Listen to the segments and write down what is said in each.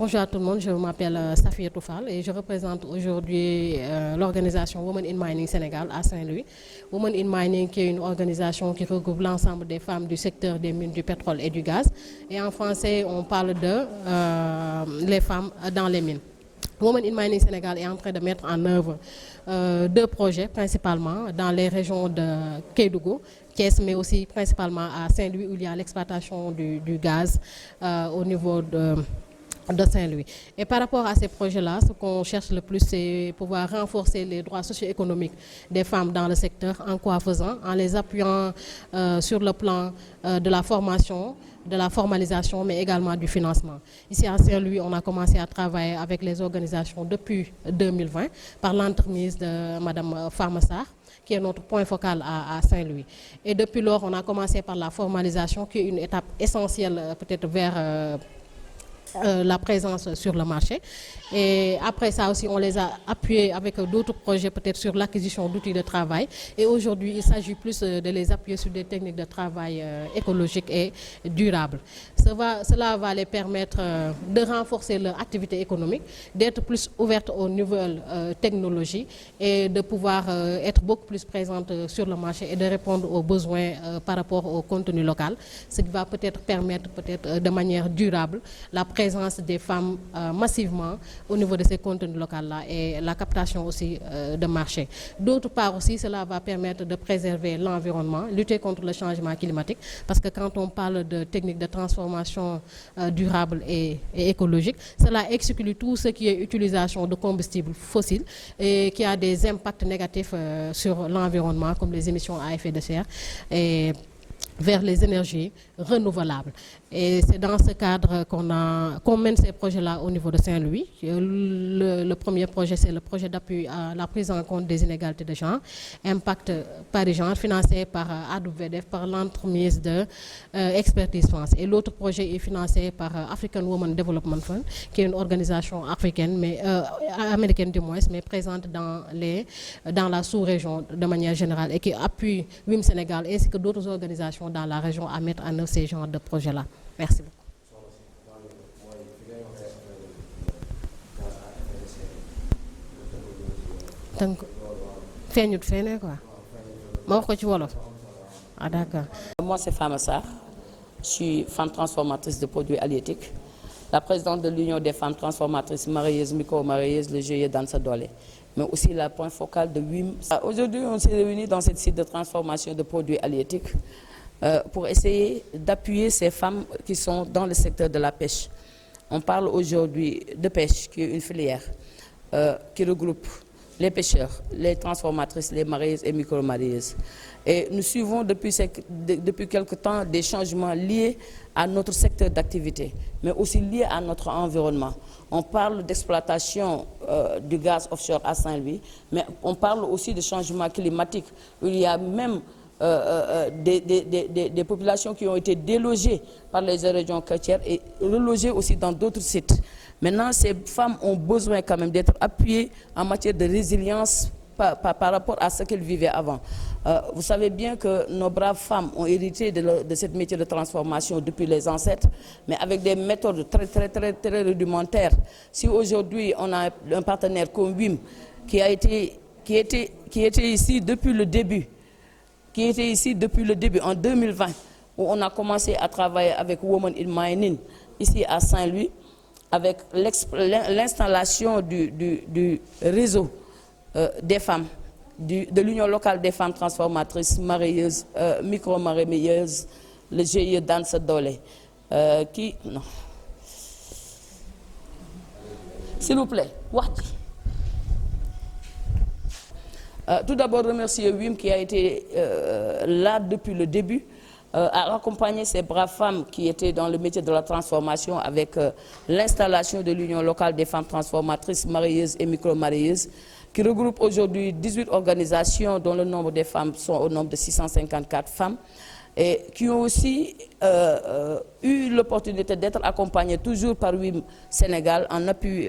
Bonjour à tout le monde, je m'appelle Safia Toufal et je représente aujourd'hui l'organisation Women in Mining Sénégal à Saint-Louis. Women in Mining qui est une organisation qui regroupe l'ensemble des femmes du secteur des mines du pétrole et du gaz. Et en français, on parle de les femmes dans les mines. Women in Mining Sénégal est en train de mettre en œuvre deux projets principalement dans les régions de Kédougou, Thiès, mais aussi principalement à Saint-Louis où il y a l'exploitation du gaz au niveau de Saint-Louis. Et par rapport à ces projets-là, ce qu'on cherche le plus, c'est pouvoir renforcer les droits socio-économiques des femmes dans le secteur. En quoi faisant? En les appuyant sur le plan de la formation, de la formalisation, mais également du financement. Ici à Saint-Louis, on a commencé à travailler avec les organisations depuis 2020 par l'entremise de Mme Farmassar, qui est notre point focal à Saint-Louis. Et depuis lors, on a commencé par la formalisation, qui est une étape essentielle peut-être vers la présence sur le marché. Et après ça aussi, on les a appuyés avec d'autres projets, peut-être sur l'acquisition d'outils de travail. Et aujourd'hui, il s'agit plus de les appuyer sur des techniques de travail écologiques et durables. Cela va les permettre de renforcer leur activité économique, d'être plus ouvertes aux nouvelles technologies et de pouvoir être beaucoup plus présentes sur le marché et de répondre aux besoins par rapport au contenu local, ce qui va peut-être permettre de manière durable la présence des femmes massivement au niveau de ces contenus locaux-là et la captation aussi de marché. D'autre part aussi, cela va permettre de préserver l'environnement, lutter contre le changement climatique, parce que quand on parle de techniques de transformation durable et écologique, cela exclut tout ce qui est utilisation de combustibles fossiles et qui a des impacts négatifs sur l'environnement, comme les émissions à effet de serre, et vers les énergies renouvelables. Et c'est dans ce cadre qu'on mène ces projets-là au niveau de Saint-Louis. Le premier projet, c'est le projet d'appui à la prise en compte des inégalités de genre, Impact Paris Genre, financé par AWDF, par l'entremise de Expertise France. Et l'autre projet est financé par African Women Development Fund, qui est une organisation africaine, mais américaine du moins, mais présente dans la sous-région de manière générale et qui appuie WIM Sénégal ainsi que d'autres organisations dans la région à mettre en œuvre ces genres de projets-là. Merci beaucoup. Donc, feeñut fene quoi. Ma wax ko ci wolof. Ah d'accord. Moi c'est Farmassar. Je suis femme transformatrice de produits halieutiques, la présidente de l'Union des femmes transformatrices maraîchaises, micro-maraîchaises, le GIE Dansa Dole, mais aussi la point focal de WIM. Aujourd'hui, on s'est réunis dans cette site de transformation de produits halieutiques pour essayer d'appuyer ces femmes qui sont dans le secteur de la pêche. On parle aujourd'hui de pêche, qui est une filière qui regroupe les pêcheurs, les transformatrices, les mareyeuses et micro-mareyeuses. Et nous suivons depuis quelque temps des changements liés à notre secteur d'activité, mais aussi liés à notre environnement. On parle d'exploitation du gaz offshore à Saint-Louis, mais on parle aussi de changement climatique, où il y a même des populations qui ont été délogées par les régions côtières et relogées aussi dans d'autres sites. Maintenant, ces femmes ont besoin quand même d'être appuyées en matière de résilience par rapport à ce qu'elles vivaient avant. Vous savez bien que nos braves femmes ont hérité de ce métier de transformation depuis les ancêtres, mais avec des méthodes très rudimentaires. Si aujourd'hui on a un partenaire comme WIM qui était ici depuis le début, en 2020, où on a commencé à travailler avec Women in Mining ici à Saint-Louis, avec l'installation du réseau des femmes, de l'Union locale des femmes transformatrices, mareyeuses, micro-mareyeuses, le GIE Dansa Dole, qui... Non. S'il vous plaît, Wahdi. Tout d'abord, remercier WIM qui a été là depuis le début, à accompagner ces braves femmes qui étaient dans le métier de la transformation avec l'installation de l'Union locale des femmes transformatrices, mareyeuses et micro-mareyeuses, qui regroupe aujourd'hui 18 organisations dont le nombre des femmes sont au nombre de 654 femmes, et qui ont aussi eu l'opportunité d'être accompagnées toujours par WIM Sénégal en appui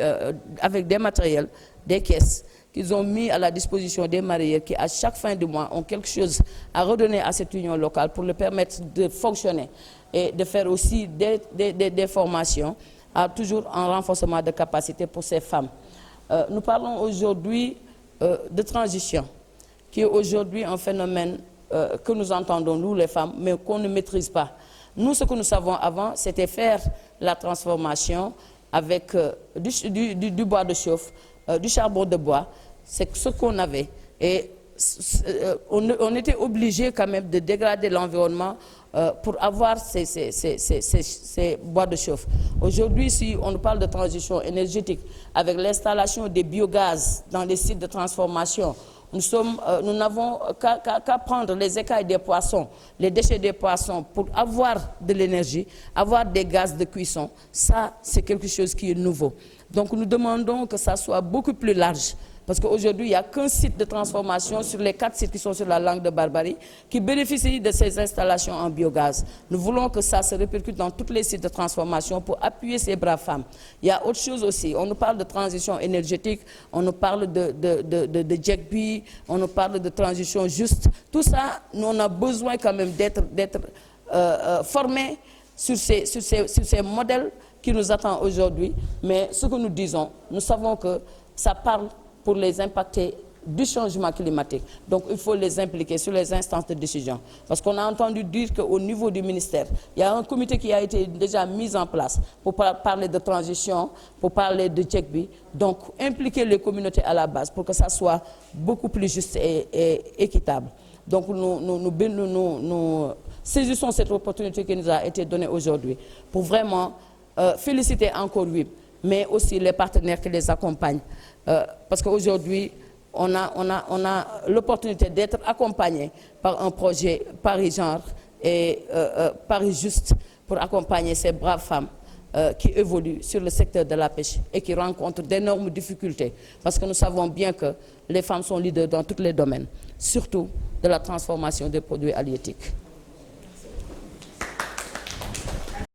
avec des matériels, des caisses, qu'ils ont mis à la disposition des mareyeurs qui, à chaque fin du mois, ont quelque chose à redonner à cette union locale pour leur permettre de fonctionner et de faire aussi des formations à toujours un renforcement de capacité pour ces femmes. Nous parlons aujourd'hui de transition, qui est aujourd'hui un phénomène que nous entendons, nous les femmes, mais qu'on ne maîtrise pas. Nous, ce que nous savons avant, c'était faire la transformation avec du bois de chauffe, du charbon de bois, c'est ce qu'on avait. Et on était obligé quand même de dégrader l'environnement pour avoir ces bois de chauffe. Aujourd'hui, si on parle de transition énergétique, avec l'installation des biogaz dans les sites de transformation, nous n'avons qu'à prendre les écailles des poissons, les déchets des poissons pour avoir de l'énergie, avoir des gaz de cuisson. Ça, c'est quelque chose qui est nouveau. Donc nous demandons que ça soit beaucoup plus large. Parce qu'aujourd'hui, il n'y a qu'un site de transformation sur les 4 sites qui sont sur la langue de Barbarie qui bénéficient de ces installations en biogaz. Nous voulons que ça se répercute dans tous les sites de transformation pour appuyer ces braves femmes. Il y a autre chose aussi. On nous parle de transition énergétique, on nous parle de JECBI, on nous parle de transition juste. Tout ça, nous, on a besoin quand même d'être formés sur ces modèles qui nous attendent aujourd'hui. Mais ce que nous disons, nous savons que ça parle pour les impacter du changement climatique. Donc il faut les impliquer sur les instances de décision. Parce qu'on a entendu dire qu'au niveau du ministère, il y a un comité qui a été déjà mis en place pour parler de transition, pour parler de JECBI. Donc impliquer les communautés à la base pour que ça soit beaucoup plus juste et équitable. Donc nous saisissons cette opportunité qui nous a été donnée aujourd'hui pour vraiment féliciter encore lui, mais aussi les partenaires qui les accompagnent. Parce qu'aujourd'hui, on a l'opportunité d'être accompagné par un projet Paris Genre et Paris Juste pour accompagner ces braves femmes qui évoluent sur le secteur de la pêche et qui rencontrent d'énormes difficultés. Parce que nous savons bien que les femmes sont leaders dans tous les domaines, surtout de la transformation des produits halieutiques.